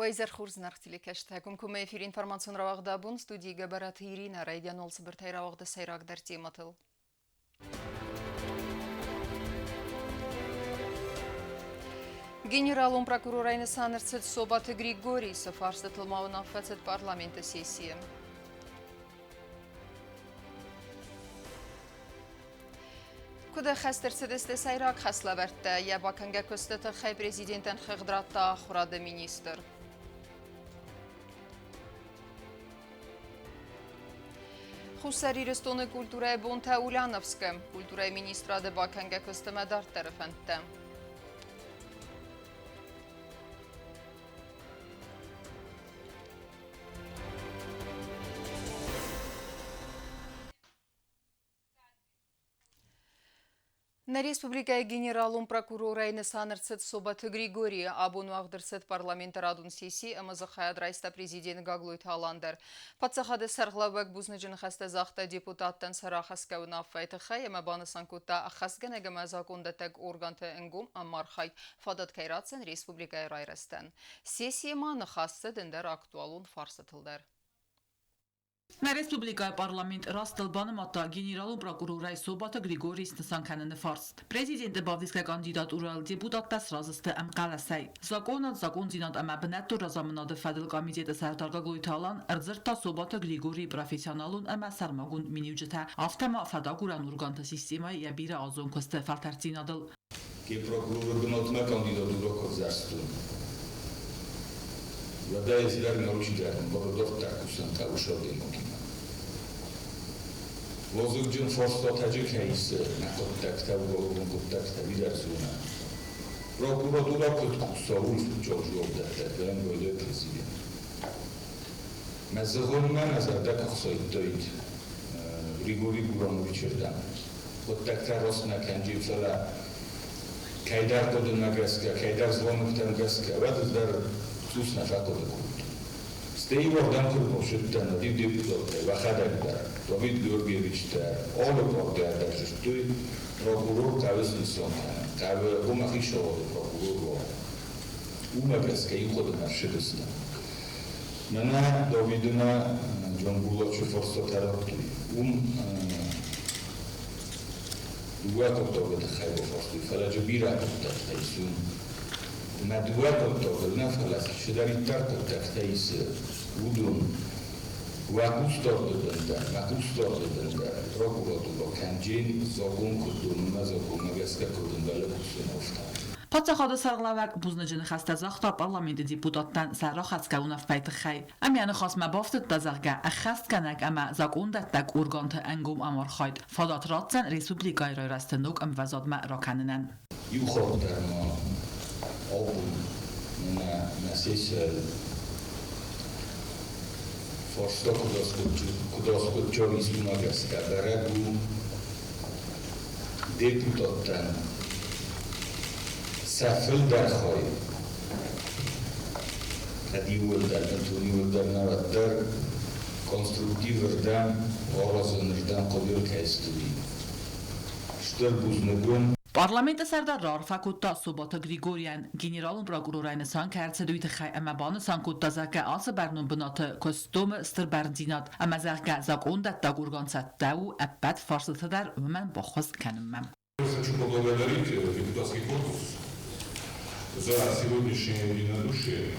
Вайзер Хурзнахтили кэштэгум куме эфир информацион равагдабун студии Габарат Ирина Райдян Олсыбыртай равагда сайрагдар тематыл. Генералун прокурор Айны Санырцет Собаты Григорий сафарстатылмауын аффацет парламенты сессия. Куда хастерседесте сайрак хаславерте, я баканга көстеті хай президентен хығдратта ахурады министр. Хусари рестоны культурай бонта Ульяновском, культурай министра де баканга көстемедар тарифенте. На республика генералун прокурора Айны Санырцет Собаты Григорий абуну агдырсет парламента радун сессии амазахаяд райста президент Гаглуй Таландер. Пацахады сарглавак бузныжын хаста захта депутаттан сарахаскауна файты хай амабаны санкута ахасганагама законда тег органты энгум аммархай фадат кайратсен республика райрастан. Сессия маны хасты дендер актуалун фарсатылдар. На республика парламент растылбаны мата генералун прокурора Собаты Григорий снасанканын фарст. Президент бавдиска кандидатурал депутатта сразысты амқаласай. Закон зинат амабнетту разамынады фадил комитеті сәрдарга глуйталан ырзырта Собаты Григорий профессионалун ама сармагун минивджета автома фадагуран урганта система ябира азон косты фартарцинадыл. Ке прокурор гнотма кандидатура ковзастун. Вода из верно учителям, бородов так усанта ушел демокима. Возугджин форсто таджикейсы на контакта уголовном контакта видарсуна. Прокуратура куткуса ульф чоржуобдата, прям böyle президент. Мазагонма назарда кахсоиттоид Григорий Гурановичердан. Контакта росна канджифсала кайдар кодына граска, кайдар звонуктан граска. Вадыздар Сусна факова курт. Стей вардан курбошуттан див депутат ва хадагдар. Давид Георгиевичтар оло бордар шуй прокурор кавес инсонтан. Каве умахишо прокурор. Умаграска иходна шедесна. Мана Давидна Джонгулачу форсо таракту. Дуатото хайбо форсу. Фараджо бира тайсун. На два контакта нафалас шедаритар контакта из удун вакустordыда прокуратура канжен закон кодун закон нагаска кодун дала кусуновта. Пацахады сарглавак бузныжын хаста захта парламенты депутаттан сарахаска унаф пайты хай. Амяны хасма бафтыт тазарга ахастканак ама закондаттак урганты энгум амархайд. Фадат ратсан республика райрастынук амвазадма раканынан. Юхордарма album na sessija forsto kudoskud iz Magaska Baragu deputattan Safildarhoy Kadiyuldar navaddar konstruktivirdan orazınırdan qobil kaystudi Штыр buznugum Парламент сардар рар факутта Собаты Григориян генералун прокурорайны сан кәртсе дуйты хай әмә баны сан кутта зака асы барнун бынаты костюмы стыр барндинат әмә зака закон датта гургансат дау әппәт фарсытыдар өмән бахыз кәніммәм. Хочу поблагодарить депутатский корпус за сегодняшнее единодушие.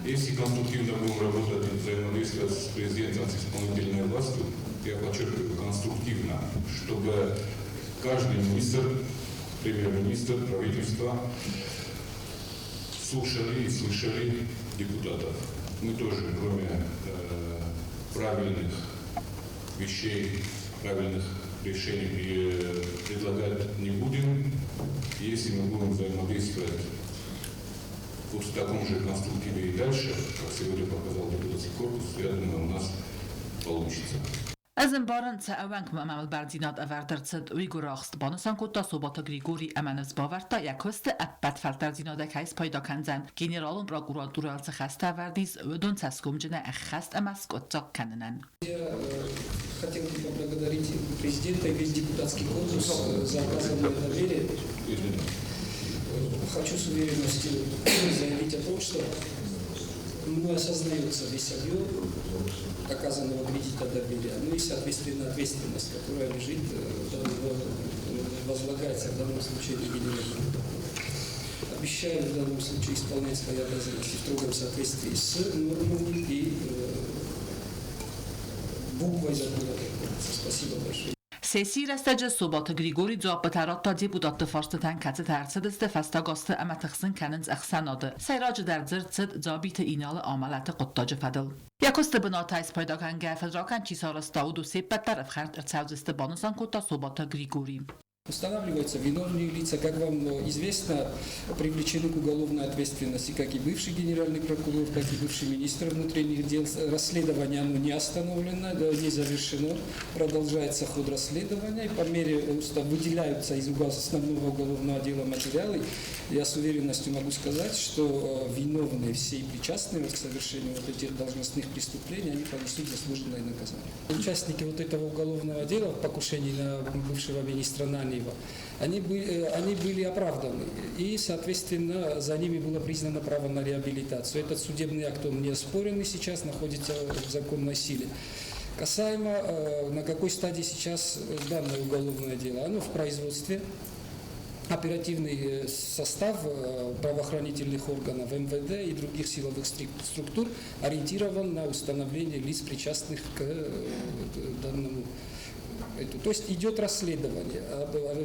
Если конструктивно будем работать и взаимодействовать с президентом, с исполнительной властью, я подчеркиваю конструктивно, чтобы каждый министр, премьер-министр, правительство слушали и слышали депутатов. Мы тоже, кроме правильных вещей, правильных решений предлагать не будем. Если мы будем взаимодействовать вот в таком же конструктиве и дальше, как сегодня показал депутатский корпус, я думаю, у нас получится. ازم بارن سعوانک معمل بردینات افترست ویگوراخست بانسان کتا Собаты Григорий امانز باورتا یکوست ابد فلتردیناده کیس پیدا کنزن گنرالون прокуратурал خسته وردیز ودون سسکم جنه اخست اماس کتا کننن. Хотел бы поблагодарить президента и весь депутатский корпус за оказанное доверие. хочу с уверенностью заявить о том, что мной осознается весь объем оказанного кредита доверия, ну и, соответственно, ответственность, которая лежит, возлагается в данном случае на генерального. Обещаю в данном случае исполнять свои обязанности в строгом соответствии с нормами и буквой закона. Спасибо большое. Sesi rastacı Sobatı Grigori cevap da deputatı farstı tənkəti tərsidiz də fəstəqastı əmətıxsın kəniniz əxsənadı. Seyracı dərzir cid cabitə inalı amələti qottacı fədil. Yakost bina tayz paydakan gəfədrakan çisarastaudu seppət tərəf xərt ərtsəvzisti banusan kotta Sobatı Grigori. Устанавливаются виновные лица. Как вам известно, привлечены к уголовной ответственности как и бывший генеральный прокурор, так и бывший министр внутренних дел. Расследование оно не остановлено, не завершено. Продолжается ход расследования. И по мере выделяются из основного уголовного дела материалы. Я с уверенностью могу сказать, что виновные, все и причастные к совершению вот этих должностных преступлений, они понесут заслуженное наказание. Участники вот этого уголовного дела, покушений на бывшего министра Нани, они были оправданы, и, соответственно, за ними было признано право на реабилитацию. Этот судебный акт, он не оспоренный сейчас, находится в законной силе. Касаемо, на какой стадии сейчас данное уголовное дело, оно в производстве. Оперативный состав правоохранительных органов МВД и других силовых структур ориентирован на установление лиц, причастных к данному. То есть идет расследование.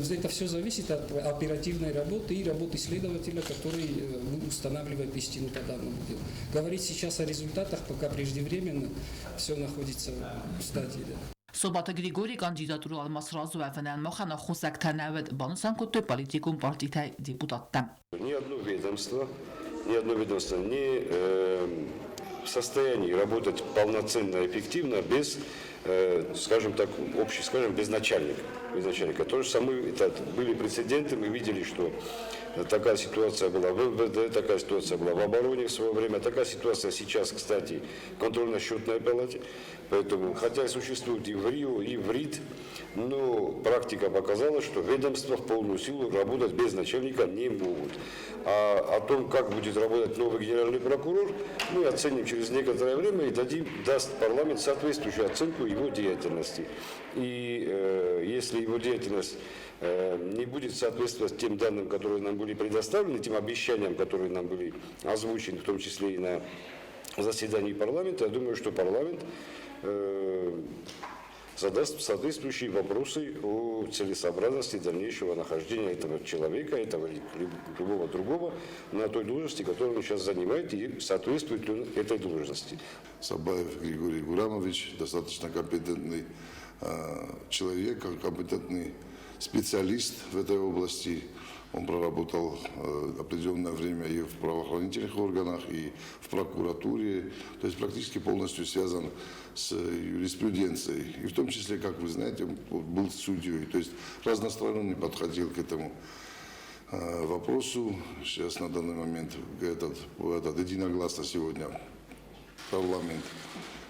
Это все зависит от оперативной работы и работы следователя, который устанавливает истину по данному делу. Говорить сейчас о результатах пока преждевременно, все находится в стадии. Sobatı Grigori kandidaturu alması razı vəfənən məxana xusaq tənəvəd banusan kotu politikum partitə deputattam. Ни одно ведомство не в состоянии работать полноценно и эффективно без, скажем так, без начальника. То же самое, были прецеденты, мы видели, что такая ситуация была в МВД, такая ситуация была в обороне в свое время, такая ситуация сейчас, кстати, в контрольно-счетной палате. Поэтому, хотя существует и в РИО, и в РИД, но практика показала, что ведомства в полную силу работать без начальника не могут. А о том, как будет работать новый генеральный прокурор, мы оценим через некоторое время и даст парламент соответствующую оценку его деятельности. И если его деятельность не будет соответствовать тем данным, которые нам были предоставлены, тем обещаниям, которые нам были озвучены, в том числе и на заседании парламента, я думаю, что парламент задаст соответствующие вопросы о целесообразности дальнейшего нахождения этого человека, этого или любого другого на той должности, которую он сейчас занимает, и соответствует ли он этой должности. Сабаев Григорий Гурамович достаточно компетентный человек, компетентный специалист в этой области. Он проработал определенное время и в правоохранительных органах, и в прокуратуре, то есть практически полностью связан с юриспруденцией. И в том числе, как вы знаете, он был судьей, то есть разносторонне подходил к этому вопросу. Сейчас на данный момент единогласно сегодня парламент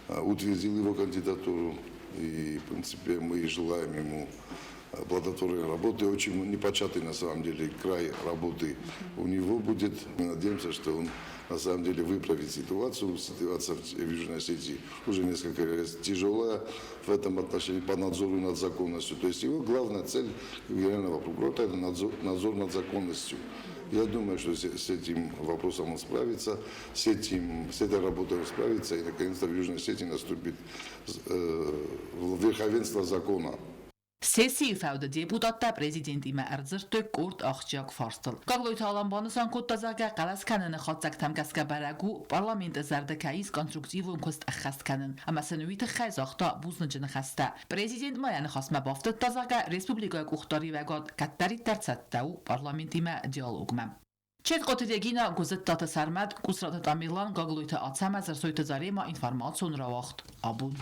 утвердил его кандидатуру, и в принципе мы желаем ему плодотворной работы, очень непочатый на самом деле край работы у него будет. Мы надеемся, что он на самом деле выправит ситуацию. Ситуация в Южной Осетии уже несколько раз тяжелая в этом отношении по надзору над законностью. То есть его главная цель генерального прокурора – это надзор над законностью. Я думаю, что с этим вопросом он справится, с этой работой он справится, и наконец-то в Южной Осетии наступит верховенство закона. Sesi ifade deputatda prezidentimə ərzirtü kurt axçaq farstıl. Qaqloyt alan banusan kottazaga qalas kanını xatzaq tamkaska baragu parlament zərdə kayis konstruktivun kost əxəst kanın. Amma sənüvit xəzaxta buznıcını xəstə. Prezident mayanı xasma baftı tazaga respublikaya uxtari və qad qattari tərtsətdəu parlamentimə dialogməm. Çet qotidegina guzittatı sərməd, kusratı tamilan qaqloyta atsamazır soyta zarema informasyon ravaxt. Abun.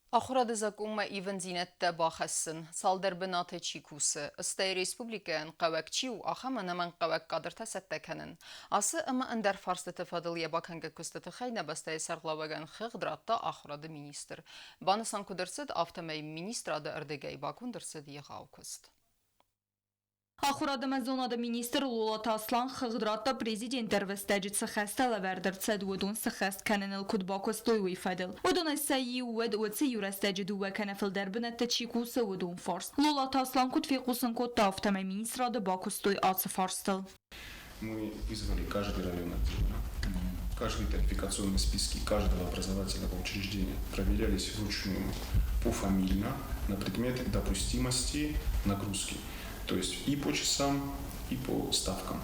Ախորադը զակումը իվնձինետտը բախասն, սալդեր բնաթը չիկուսը, ըստայ ռեսպուբլիկեն qavak չի ու ախամը նման qavak կադրթա սետտեքանն. Асы ըմը ընդար ֆարստը տվադıl յաբականգը կստը խայնա բաստայ սարլավագան խղդրատта ախորады министр. Բանısan կուդրսıd ավտոմեի министр adı ըրդեգայ բակուն դրսıd եղաուքստ. Ахурадым зонада министр Лолат Аслан хыгдратта президент дервестеджит сахаста лавердерцед ودون سخست كانن الكتباك استوي فدل ودون السيي ودسي يرستجد وكنفل دربنت تشيكوس ودون فارس Лолат Аслан кут في قوسن кут тафтам министра де бакустой ац фарстел. Мы вызвали каждый район отдельно. Каждый идентификационный списки каждого образовательного учреждения проверялись вручную пофамильно на предмет допустимости нагрузки. То есть и по часам, и по ставкам.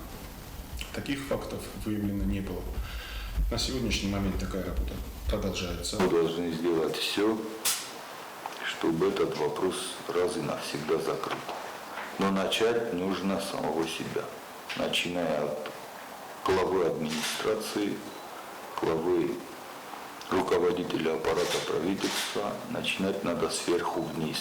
Таких фактов выявлено не было. На сегодняшний момент такая работа продолжается. Мы должны сделать все, чтобы этот вопрос раз и навсегда закрыть. Но начать нужно с самого себя, начиная от главы администрации, главы руководителя аппарата правительства. Начинать надо сверху вниз,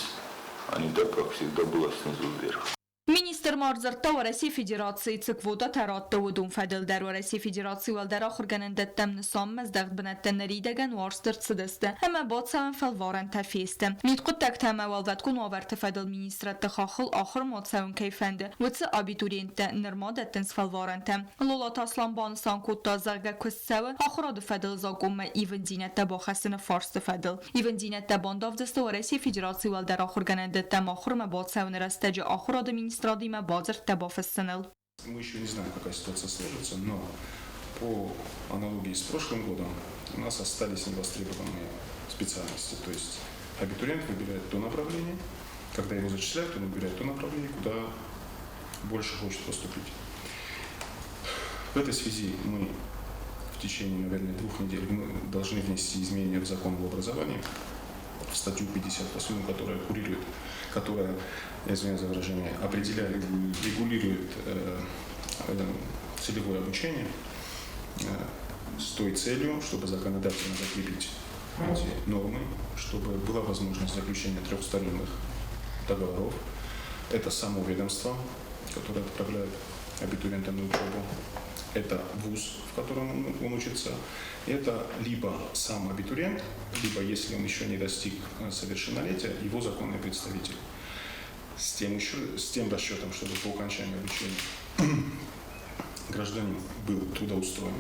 а не так, как всегда было снизу вверх. Министр Марзарта و رئیس فدراسیون تکوتا ترات ودون فدل در و رئیس فدراسیون ولدر آخر گنند تم نسام مزدق بنت نریدگن وارستر صدسته اما بعد سوم فلوارن تفیسته مید قد تکتم والدت کن آورت فدل minister تخاخل آخر ماد سوم کیفنده و تس آبیتورینت نرماد تنس فلوارن تم لولات اصلا بانسان کتا زرگ کسوه آخر آد فدل زاگم ایون دینت با خستن فارست فدل ایون دینت بانداف دسته و رئیس فدراسیون ولدر آخر گنند تم آخر ما بعد سوم رستج آخر آد Страдима базар табаф СНЛ. Мы еще не знаем, какая ситуация сложится, но по аналогии с прошлым годом у нас остались невостребованные специальности. То есть абитуриент выбирает то направление, когда его зачисляют, он выбирает то направление, куда больше хочет поступить. В этой связи мы в течение, наверное, 2 недель мы должны внести изменения в закон об образовании, в статью 58, которая, извиняюсь за выражение, определяет, регулирует целевое обучение с той целью, чтобы законодательно закрепить эти нормы, чтобы была возможность заключения трехсторонних договоров. Это само ведомство, которое отправляет абитуриента на учебу. Это вуз, в котором он учится. Это либо сам абитуриент, либо, если он еще не достиг совершеннолетия, его законный представитель. С тем расчетом, чтобы по окончании обучения гражданин был трудоустроен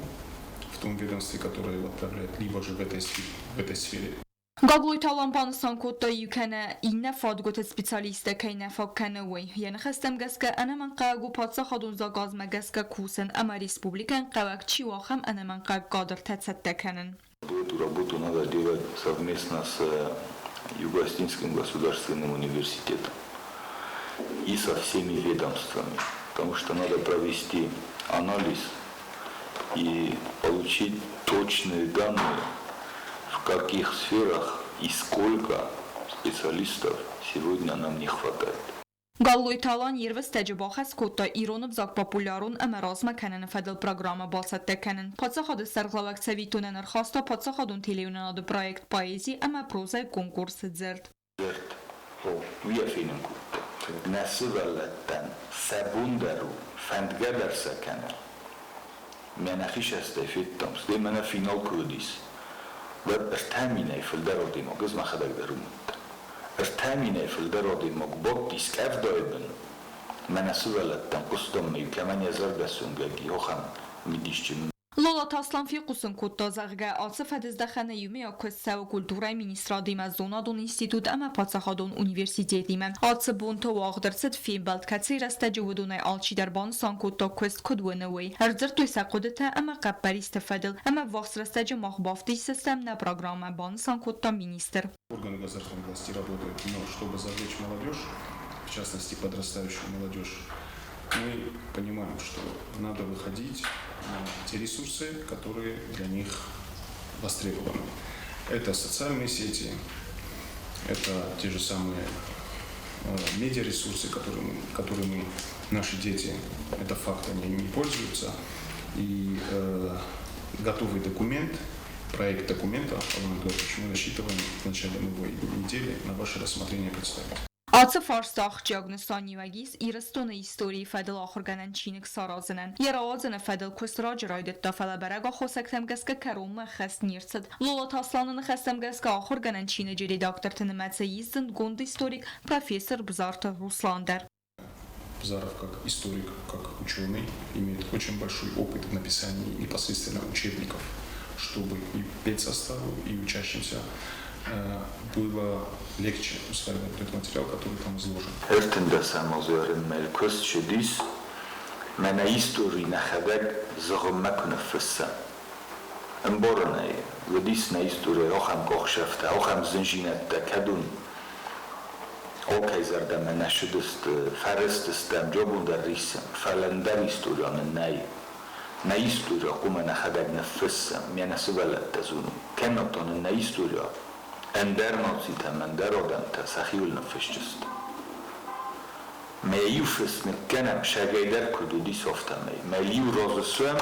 в том ведомстве, которое его отправляет, либо же в этой сфере. Gagloj talanpansan kutta yukene inne fadgot specialiste kayne fakkenewey yani khastem gaska ana man qagu patsa khadun za gaz magaska kusen ama республикан qawak chiwakhem ana man qag qadir tatsattakanen. Эту работу надо делать совместно с Юго-Остинским государственным университетом и со всеми ведомствами, потому что надо провести анализ и получить точные данные, в каких сферах и сколько специалистов сегодня нам не хватает. Galloy talan yervis tecrübaxas kutta İranı zak popularun emeraz mekanen fedel programı balsat tekanen. Patsa xadı serglavak sevitunen erxasta patsa xadun televinen adı projekt poezi ama proza konkurs zert. Zert, o, üye film kutta. Nesüvelletten, sebunderu, fendgedersekene. Menexiş estefittam, stemene final kudis. Ve ertemine filderodi magız maxadak derumut. Ertemine filderodi magbot diskef doyben. Menesuvelettem kustommi kemenye zerdesungegi hoxan midişçim. Лолат Аслан фи қусын кутта зағга ацы фадиздахана юми акуссау культурай министрадим аз зонадун институт ама пацахадун университетиме. Ацы бунта вағдырцит фи балткаци растаджудунай алчи дар бан сан кутта куст кудвунавей. Арзыр туйса кудета ама қаппари стафадил ама вақс растаджу махбафти систем на программа бан сан кутта министр. Органы государственной власти работают, но чтобы завлечь молодежь, в частности подрастающую молодежь, мы понимаем, что надо выходить на те ресурсы, которые для них востребованы. Это социальные сети, это те же самые медиаресурсы, которыми наши дети, это факт, они не пользуются. И готовый документ, проект документа, мы рассчитываем в начале новой недели на ваше рассмотрение представить. Ацı Farsdaq Cagnistan Vagis İrastona istoriyi fedel axırganan Çinik sarazınan. Yerazına fedel kusrac raydet da felaberaga xosaktemgaska karoma xast nirsid. Lolat Aslanını xastemgaska axırganan Çinici redaktor tanımatsa yizdin gund istorik profesör Bzarta Ruslander. Заров как историк, как ученый, имеет очень большой опыт в написании непосредственно учебников, чтобы и педсоставу, и учащимся было легче усваивать этот материал, который там изложен. Okeyzarda mena şudust farıstistem jobunda risem falendar istoryanın ne istorya kumana xadag nefessem mena sivalet tazunu kenotonun ne istorya ender nozita mender odan ta sahiul nefeshist meyufes mekkenem şagayder kududi softamey meyu rozsem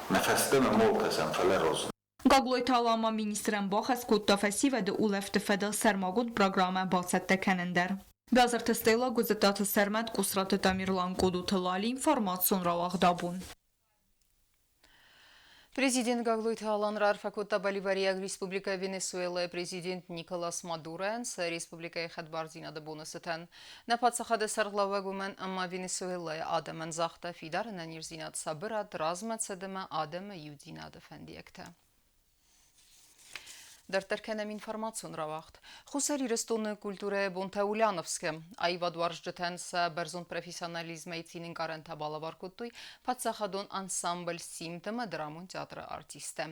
nefestem molkasam falaroz Գագլոյթ ալամա մինիստրեն բոխս կուտտոֆեսի վեդը ուլեվտը ֆեդել սերմագուտ պրոգրամը բացատը կեննդեր։ Բյազրտը ստելա գուզետատը սերմետ կուսրատը տամիրլան կուդութը լալի ինվորմացիոն ռավաղդաբուն։ Президент Гаглойт Аланрар Факота Боливария Республика Венесуэла президент Николас Мадурен с Республикой Хадбарзина де Бонусетен на подсахаде сарлавагумен ама Венесуэла Адамен Захта Фидар на Нирзинат Сабырат Размацедема Адема Юдина де Фендиекте. Դերտերքենեմ ինվորմացիոն ռավաղտ։ Խուսեր իրստոնը կուլտուրը բոնթաուլյանովսկը, այվադու արժջտենսը բերզոն պրեֆիսիոնալիզմեյցին ինկարենթա բալավարկոտույ, պացախադոն անսամբլ սիմտմը դրամուն տեատրը արտիստը։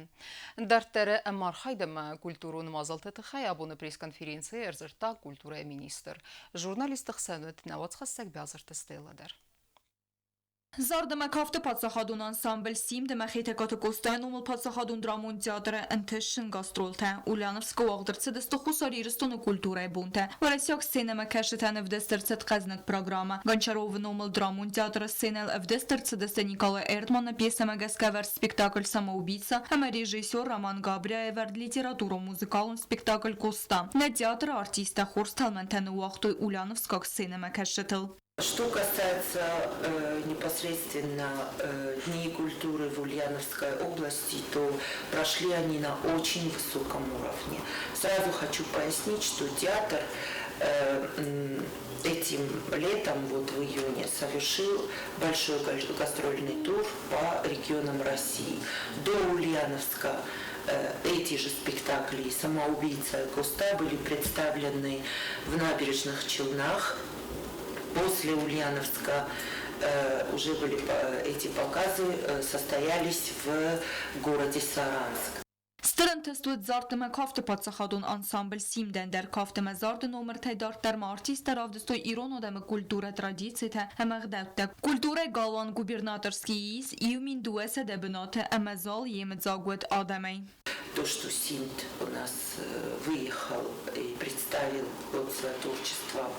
Դերտերը մարխայդմը կուլտուրուն մազալտը տխայ աբոնը պրես-կոնֆերենցի երզրտա կուլտուրը մինիստր։ Ժուրնալիստը խսենուտ նավաց խսեք բյազրտը ստելը դեր։ Zardama kafte patsahadun ansambl sim de mexetekatı kostayın umul patsahadun dramon teatrı entişin gastrolte. Ulyanovska uağdırtsı destı xusar iristonu kulturaya bunte. Varasyak sceneme keşeten evdestırtset qaznak programa. Gançarovın umul dramon teatrı scenel evdestırtsı deste Nikolay Erdman'ı piyeseme gaskaver spektakl «Самоубийца», ama rejissor Roman Gabriaever literaturo muzikalun spektakl kosta. Ne teatrı artista Хорст Талментен уахтой Ульяновска сценeme keşetil. Что касается непосредственно Дней культуры в Ульяновской области, то прошли они на очень высоком уровне. Сразу хочу пояснить, что театр этим летом, вот в июне, совершил большой гастрольный тур по регионам России. До Ульяновска эти же спектакли «Самоубийца» и «Коста» были представлены в Набережных Челнах. После Ульяновска уже были эти показы, состоялись в городе Саранск. Stërën të stuet zartë me kaftë patsahadun ansambl simden der kaftë me zartë numër të dartë me artistë ravdëstoj irono dhe me kulturë tradicite e me gdette. Kulture galon губернаторский из и уминдуэсе де беноте e me zal jeme загует Адамей. То, что Симт у нас выехал и представил свое творчество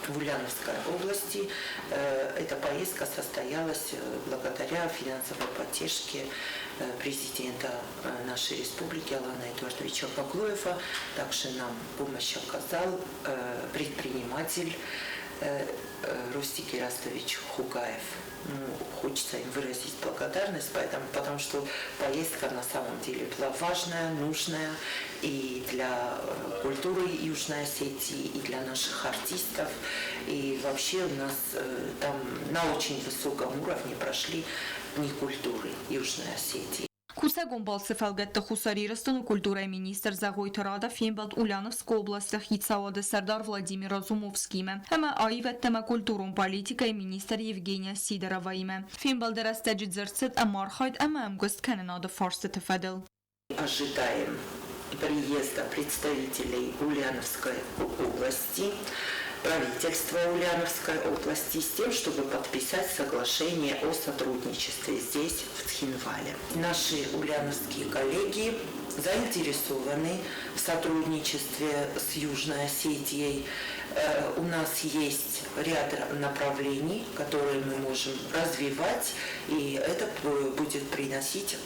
в Ульяновской области. Эта поездка состоялась благодаря финансовой поддержке президента нашей республики Алана Эдуардовича Гаглоева. Также нам помощь оказал предприниматель Рустик Ирастович Хугаев. Хочется им выразить благодарность, потому что поездка на самом деле была важная, нужная и для культуры Южной Осетии, и для наших артистов. И вообще у нас там на очень высоком уровне прошли Дни культуры Южной Осетии. Кусегон балсыфалгетті хусарирыстыны культура министр Загойтарада фембалт Ульяновской области хитсавады Сардар Владимир Разумовскийме. Әмі айветтіме культурун политика министр Евгения Сидорова име. Фембалды растеджит зерцет амархайд әмі әмгөст кәнінады фарсы тіфеділ. Ожидаем приезда представителей Ульяновской области, правительства Ульяновской области с тем, чтобы подписать соглашение о сотрудничестве здесь, в Цхинвале. Наши ульяновские коллеги заинтересованы в сотрудничестве с Южной Осетией. У нас есть ряд направлений, которые мы можем развивать, и это будет приносить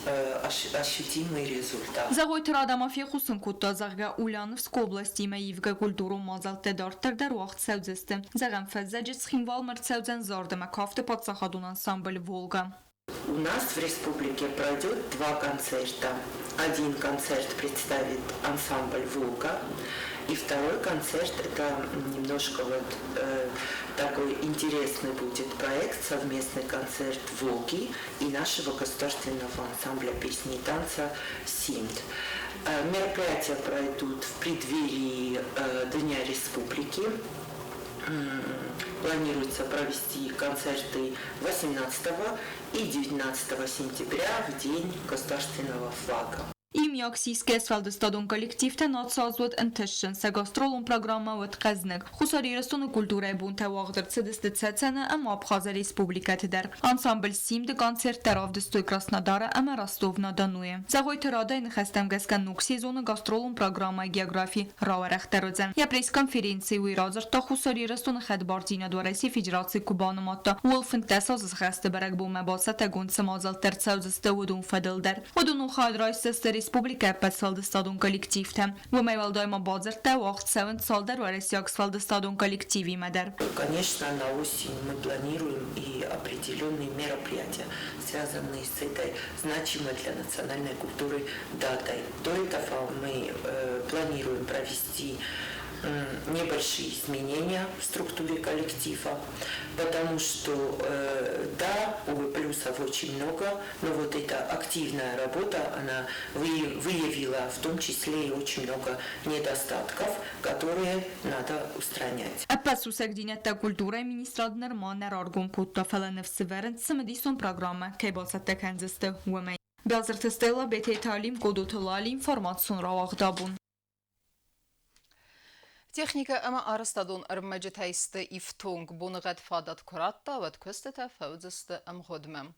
ощутимый результат. Загойтарада мафия хусын кутта загга Ульяновской области маивга культуру мазалте дартер дар уақт сәудзесті. Заган фәззәджет Цхинвал мәртсәудзен зардыма кафты подсахадун ансамбль «Волга». У нас в республике пройдет 2 концерта. Один концерт представит ансамбль «Волга», И второй концерт – это немножко такой интересный будет проект, совместный концерт «Волги» и нашего государственного ансамбля песни и танца «Синт». Мероприятия пройдут в преддверии Дня Республики. Планируется провести концерты 18 и 19 сентября в День государственного флага. Իմյակսիսկե սվալդստադուն կոլեկտիվը նացազուտ ընթշն սագաստրոլուն պրոգրամը վտկազնկ խուսարիրստունը կուլտուրայի բունթը վաղդրցը դստեցեցենը ամ Абխազիա Ռեսպուբլիկա դեր անսամբլ սիմդը կոնցերտ դարավ դստոյ Կրասնոդարը ամ Ռոստովնա Դոնուե Զագոյ թրադային խստամ գասկան նուկ սեզոնը գաստրոլուն պրոգրամը գեոգրաֆի ռավարախտերոձեն Եպրես կոնֆերենցի ուիրազր տա խուսարիրստունը խդբարտինա դորեսի ֆեդերացի Կուբանը մոտա Ուոլֆն տեսոզ խստը բրագբում բոսա գուն սմազալ terцաուզստը ուդուն ֆադելդեր ուդուն խադրայսստերի Республика Петсвалдестадун коллективте. Вымайвалдойма базерте вахтсевен салдер варесиаксвалдестадун коллективи медер. Конечно, на осень мы планируем и определенные мероприятия, связанные с этой значимой для национальной культуры датой. До этого мы планируем провести небольшие изменения в структуре коллектива, потому что, да, плюсов очень много, но вот эта активная работа, она выявила в том числе и очень много недостатков, которые надо устранять. Апасусагдинетта культура министраднер манер аргум путта фаленев северен самедисон программа кейбалсатта канзесте уэмей. Белзертестела бете талим кодутулали информацион равагдабун. Техника ама арстадун армаджетайсты ифтунг бунагат фадат куратта ват көстета фаудзысты амходмем.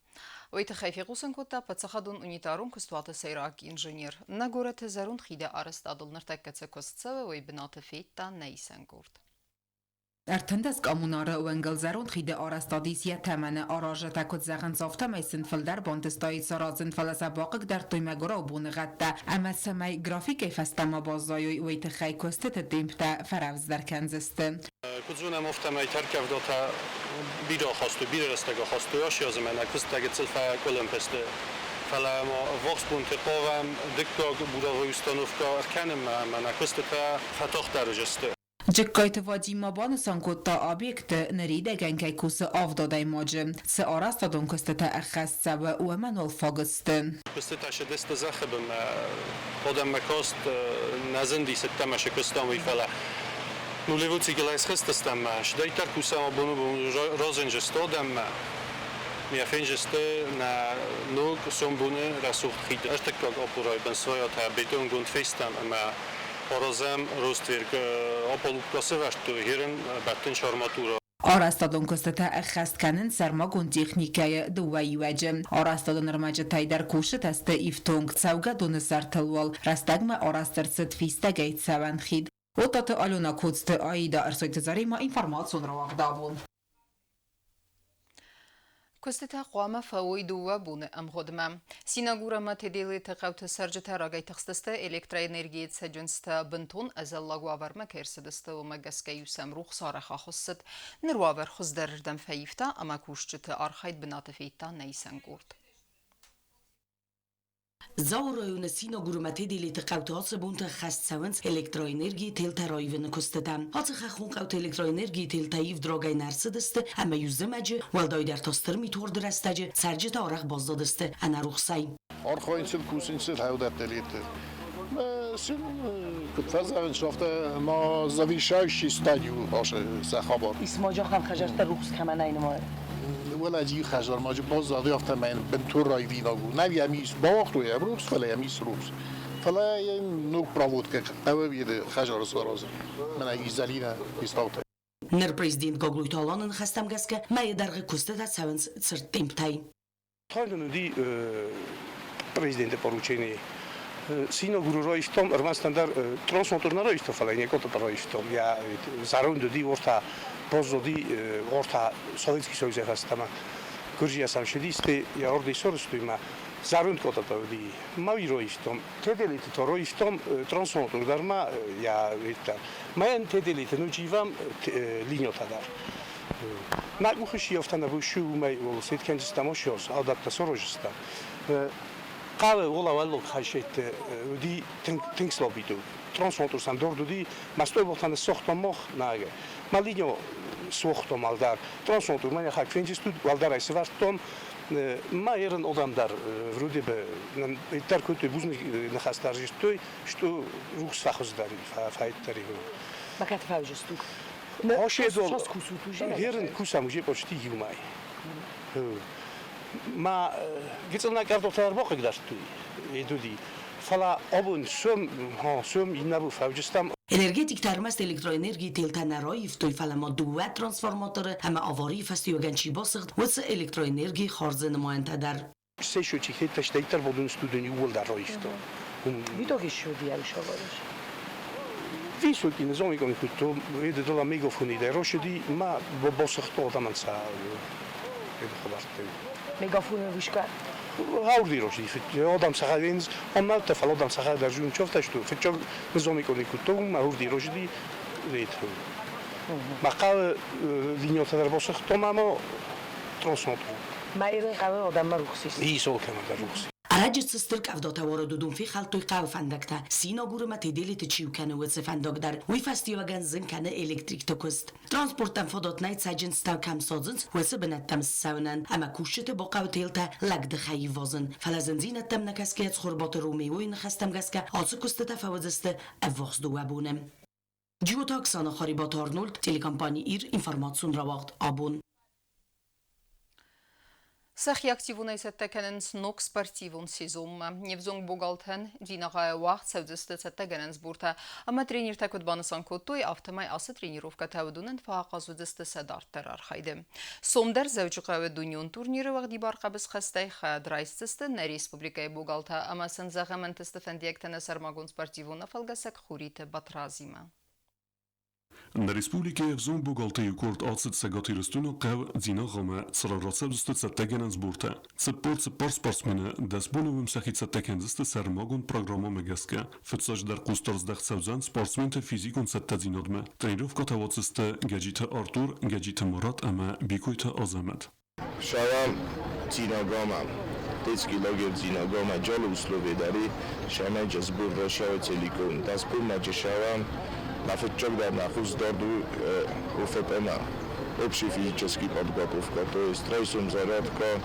Ойты хайфигусен кутта пацахадун унитарун кустуата сейрак инженер. На город зарун хиде арстадул нартаккаце костцеве ой бинаты фейтта нейсен гурд. Ertendez kamunara u engelzerund khide arastadis yetemene araja takut zaghan zafta meysin filder bondestayit sarazin falasabaqik der toymagora bun gatta ama samay grafik festama bazayoy u itkhay kostet dempta faravz der kanzeste Kuzuna moftamay terkev dota bira khastu bira rastega khastu yash yazmana kustag tsilfa kolumpeste فلا ما وقت بنتقاوم دکتر بوداوی استانوفکا ارکنم من کستتا خطاخ درجسته Джеккайт вадима банусан котта объект неридеген кай кус авдодай маджи се арастадон костета ахасса ва умен алфагстен костета шдест захбм одам макост назенди сеттамаш костам вифала ну левуци гелайс хстастам шдайтар кусам бону розенжестодам Mia fengeste na nog sombune rasucht hit ersteklag oporaj ben svojata beton grund festam ama orozem rostvirk opolupka szevast hiren batten charmatura Arastadon kosteta akhastkanin sarmagun texnikaya duwai wajim Arastadon armajatay der kushet este iftung tsauga don sartalwal rastagma arastarset fistagait savan khid Otat aluna kodste aida arsoyt zarima informacion ravagdabun Костета қуама фауидуа буны амғодма. Синагура матедели тақауты саржыта рагай тақстысты электроэнергия цәджінсті бінтон әзаллагу аварма кәрсідісті өмагаска юсам рух сараха құссыт. Нырвавар құздарырдан фәйіфта, ама күшчіті архайд бінаты фейтта нәйсен көрді. Zaurayun Sinagura matedili taqawtas bunta khastsavans elektroenergiya tel tarayvini kustadam. Hatı xaxun qawt elektroenergiya tel tayif drogay narsidist ama yuzamaji walday der tastir mitor drastaji sarji tarix bazdadist ana ruxsay. Arxainsil kusinsil hawdattelit. Sim kutfazavensofte ma zavishashi stadiu baشه saxabar. Ismaja xam xajarta ruxs kamaneyn ma. ولا جي خجر ما جب باز ضياف تمين بنتور راي فينا جو نبي يميس باوخ يا بروس فلا يميس روس فلا نو برافوت كك أو بيد خجر صراز من أي زلينا يستوت نر بريزيدنت قبل يطلعن خستم جسكة ما يدرج كوستة ساونس سرتيم تاي خالد دي بريزيدنت باروتشيني سينا غورو يفتم ارمستاندر ترانسفورماتور يفتفلا نيكوت برا يفتم يا زاروند دي ورتا بوزودي ورتا سوفيتسكي سويز هستما كورجيا سامشديستي يا اوردي سورستويما زاروند كوتا دي ماويرو يفتم تدليت تورو يفتم ترانسفورماتور دارما يا ويتا ما ان تدليت نوجيفام لينيوتا دار ما مخشي يفتنا بوشو ما ولسيت كانجستاموشوس ادابتاسوروجستا قال والله والله خشيت ودي تنكسلو بيدو ترانسفورماتور سندار دودی مستوی بودن ساخت ماخ نگه مالینو ساخت مالدار ترانسفورماتور من یک فنجستود والدار ایستوارتون ما ایران آدم در ورودی به ترکوت بوزنی نخستارجیست توی شتو روز فخوز داری فاید داری بکت فوجستو آشه دول هرن کوساموجی پشتی یومای ما گیتل نکرد تا باقی داشت توی دودی فلا آبون سوم این نبود فوجستم Energetik termest elektroenergi tiltana roif toy falama duet transformatör hem avari festiyo gençi basıgt ve elektroenergi xarze numayente der. سه شو چیکه تشتیتر بودن استودیو ول در رویش تو. ویدو که شدی علی شوارش. ویسو که نظامی کنی که تو ایده دلا میگفونی در روشدی ما با باسخت آدم انسا ایده خبرت. میگفون ویشکار. هاوردی روشدی فت آدم سخاوینز آن نه تفل آدم سخاو در جون چفتش تو فت نظامی کنی که تو ما هاوردی روشدی رید. مقال لینیات در باسخت ما ترانسفورماتور. ما ایران قبل آدم روخسیست. ایسو که من روخسی. Aracı sıstırk avdata varadudun fi xaltoy qav fandakta sina guruma tedelit çiwkane wetse fandagdar wi festivagan zinkane elektrik tokust transportan fodot nayt sajin staw kam sodzins wetse benattam savnan ama kushete bo qawtelta lagde khayvozin falazenzinattam nakaskiyat khurbat rumi wi nakhastam gaska atsukuste tafawaziste avvoxdu wabunem Geotaksana kharibat Arnold telekompani ir informatsion rawagt abun Сахи активунай сәттәкәнен снок спортивун сезумма. Невзонг бугалтен динагая вақт сәудісті сәттәкәнен сбурта. Ама тренер тәкөт банысан көттой автомай асы тренировка тәудунын фағақаз өдісті сәдарттар архайды. Сомдар зәучіқавы дүнион турниры вағди барқабыз қастай қадрайстысты на республикай бугалта. Ама сәнзағамантысты фәндияктәні сармагун спортивуна фалгасак хуриты батразима. На республике взон бугалте юкорт ацет сегати рестуно қав зина ғама царарацев зусты цаттеген сбурта. Цеппор спортсмена дасбоновым сахи цаттеген зусты сармагун программа мегаске. Фетсаж дар кустарздах цавзан спортсменте физикон цаттазинодме. Тренировка тавацисты гаджита Артур, гаджита Мурат ама бикойта Азамат. Шавам зинагамам. 10 килограмм зинагама джалу условия дари. Шамай джазбур рашава целикон. Таспур маджашавам. Нафетчок да нахуз дарду УФПМ. Общая физическая подготовка, то есть трейсом зарядка,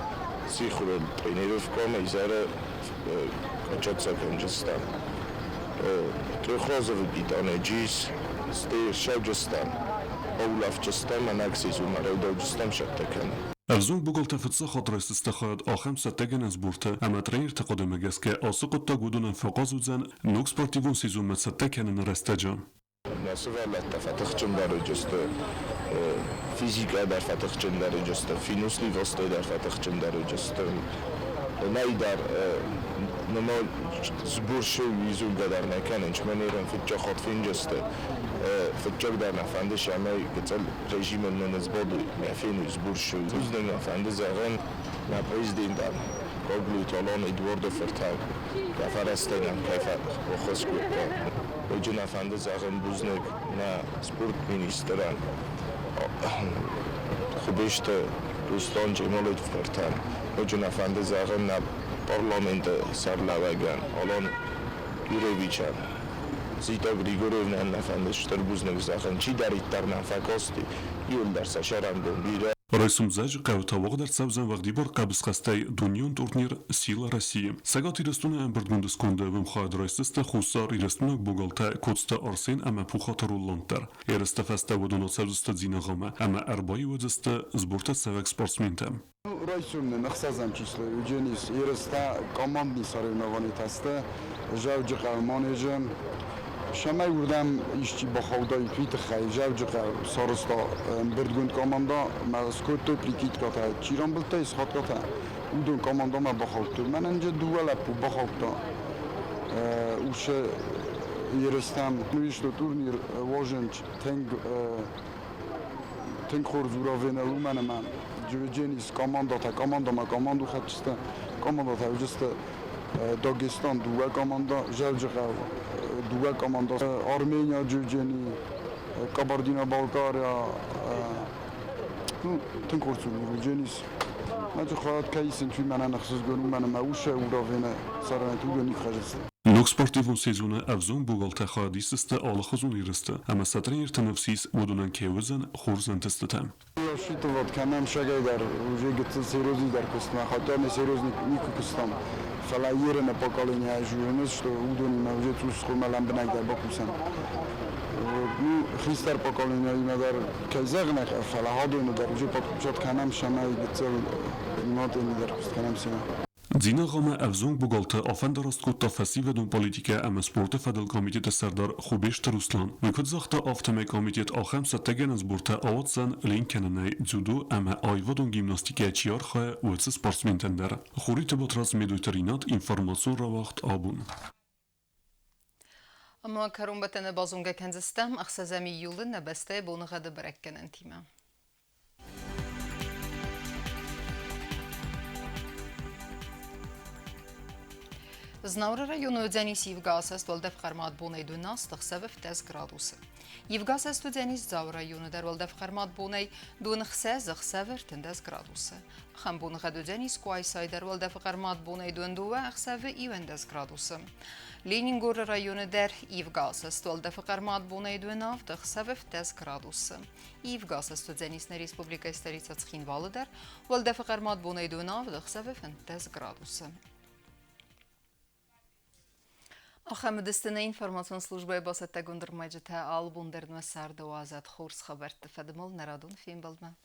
сихурел тренировка, и зара качаться конжестан. Трехразовый питание джиз, стей шавджестан, аулавджестан, анаксис умаравдавджестан шаттакан. Авзун бугалта фитса خاطرست استخاد آخم ستگن از بورته اما ترینر تقدم گسکه آسقط تا گودون فقاز وزن نوکس پارتیون سیزون مت ستگن رستجان. Насувалат фатахчун дараҷаста физика дар фатахчун дараҷаста финусли востай дар фатахчун дараҷаста най дар нимо збуршу визуга дар наканенч манеран фитча хотфинҷаста фитчак дар нафанде шамай гецал режимен меназбоду нафину збуршу узнен нафанде заган на президентан коглу талон эдвардо фертал гафарастенам кайфа охоскута Hoca efendi zaten buznek na sport ministran. Xubishte Ruslan Cemalov fertan. Hoca efendi zaten na parlamente sarlavagan. Alan Yurevichan. Zita Grigorievna efendi şter buznek zaten çi darittar nafakasti. Yol derse şarandon bire. Райсум заж қавтавоқ дар савзан вағди бар қабыз қастай дунион турнир Сила России. Сагат ирастуна амбирдгундис кунда вим хаад райсиста хусар ирастуна бугалта кодста Арсен ама пухата руллантар. Ераста фаста водуна савзиста зинағама ама арбаи водиста сборта савак спортсмента. Райсум нахсазам число Евгенис ераста командни соревнований таста жавджи қавмонежем Шамай урдам ишчи ба хавдай твит хай жавжқа сарыста бирдгунд команда маското прикитката чиран булта исхатката удон команда ма ба хавту мен анжа дуала пу ба хавта уш ерестам нуишто турнир важенч тенг хорзура венелу мен Джевдженис команда ма команду хатста команда тавжста Dagestan duva komanda Javjqa duva komanda Armenia Jevgeni Kabardino-Balkaria ten kursu Jevgenis ما خواهد کیسن توی من نخصیص گرم من موشه او را وینه سرانه تو گنی خجسته Nuk sportivun sezonu avzon bugalta xadisiste ala xazun iriste. Ama satren irtenefsis ودونن کهوزن خورزن تستتم. Рассчитывал, канам шагайдар, уже где-то серьезный кустам, хотя не серьезный никакой кустам. Фалаиры поколение журналист, что удобно уже тут скумалам бнагдар бакусан. Ну, христар поколение надар казагнах, фалахадо надар уже почат канам шамай где-то ноты надар куст канам сина. Дзина غامه افزونگ بگالته آفن درست کد تا فسی و دون پالیتیکه ام سپورت فدل کامیتیت سردار خوبشت روسلان و کد زخته آفتمه کامیتیت آخم ستگن از بورته آوات زن لین کننه جودو ام آیوا دون گیمناستیکه چیار خواه و اتس سپارسمین تندر خوری تباتراز میدویترینات اینفارماسون را وقت آبون اما کرون بتنه بازونگه کنزستم اخصازمی یولن نبسته بونغه برکن انتیمه Znavra rayonu Ödzenis Yivgasest Voldef Xarmat Bunay Dunas Txsev 10 gradus. Yivgasest Ödzenis Zav rayonu der Voldef Xarmat Bunay Dun Xse Xsev 10 gradus. Xambun Xad Ödzenis Kuaysay der Voldef Xarmat Bunay Dun Duva Xsev 10 gradus. Leningur rayonu der Yivgasest Voldef Xarmat Bunay Dunav Txsev 10 gradus. Yivgasest Ödzenis Respublika Stolica Tskhinvalı der Voldef Xarmat Bunay Dunav Txsev 10 gradus. Ахамедистина информацион службаи басатта гундырмайжыта албундерн ва сарды уазат хорс хабарты фадымол нарадун фим балма.